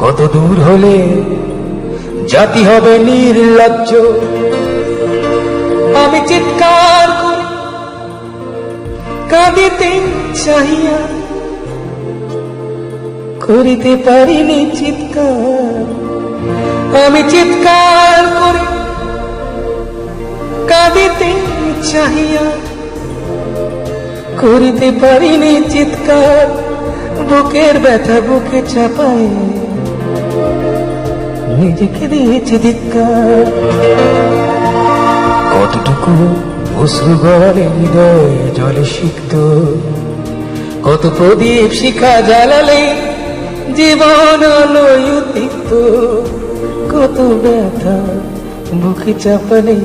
কত দূর হলে জাতি হবে নির্লজ্জ। আমি চিৎকার করি কাঁদিতে চাহিয়া, করিতে পারিনি চিৎকার। আমি চিৎকার করি কাঁদিতে চাহিয়া, করিতে পারিনি চিৎকার। বুকের ব্যথা বুকে চাপায় নিজেকে দিয়েছি ধিক্কার। কতটুকু অশ্রু গড়ালে হৃদয় জলে সিক্ত, কত প্রদীপ শিখা জ্বালালে জীবন আলোয় উদ্দীপ্ত। কত ব্যথা বুকে চাপালে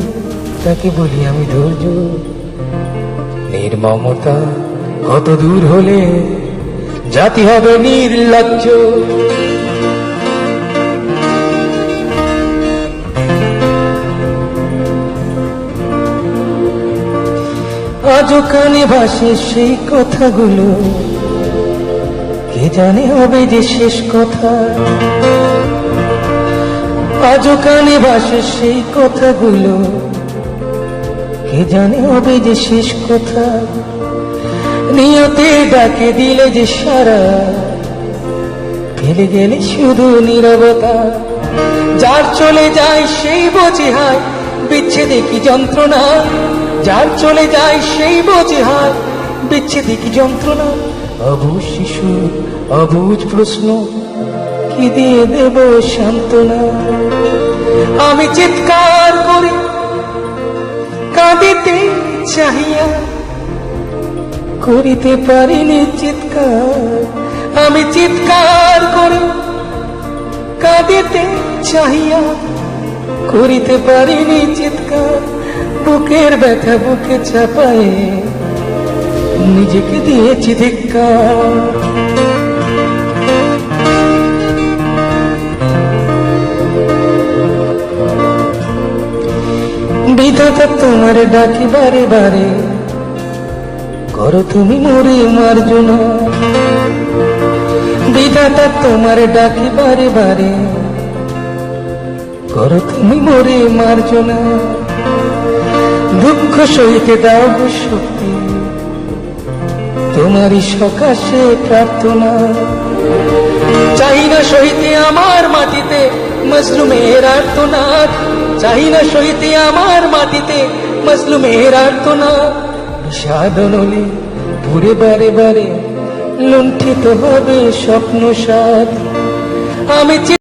তাকে বলি আমি ধৈর্য। নির্মমতা কত দূর হলে জাতি হবে নির্লজ্জ। আজও কানে ভাসে সেই কথাগুলো, কে জানে হবে যে শেষ কথা। আজও কানে ভাসে সেই কথাগুলো, কে জানে হবে যে শেষ কথা। নিয়তে ডাকে দিলে যে সারা, ফেলে গেলে শুধু নীরবতা। যার চলে যায় সেই বোঝে হায় বিচ্ছেদে কি যন্ত্রণা। যার চলে যায় সেই বোঝে হায় বিচ্ছেদে কি যন্ত্রণা। অবুঝ শিশু অবুঝ প্রশ্ন, কি দিয়ে দেব সান্ত্বনা। আমি চিৎকার করি কাঁদিতে চাহিয়া, করিতে পারিনি চিৎকার। আমি চিৎকার করি কাঁদিতে চাহিয়া, করিতে পারিনি চিৎকার। বুকের ব্যথা বুকে চাপায় নিজেকে দিয়েছি ধিক্কার। বিধাতা তোমার ডাকি বারে বারে, করো তুমি মরে মার্জনা। বিধাতা তোমার ডাকি বারে বারে, করো তুমি মরে মার্জনা। দুঃখ সইতে দাও গো শক্তি, তোমারই সকাশে প্রার্থনা। চাই না সইতে আমার মাটিতে মজলুমের আর্তনাদ। চাই না সইতে আমার মাটিতে মজলুমের আর্তনাদ। বিষাদ নলে পুরে বারে বারে লুণ্ঠিত হবে স্বপ্ন সাদ। আমি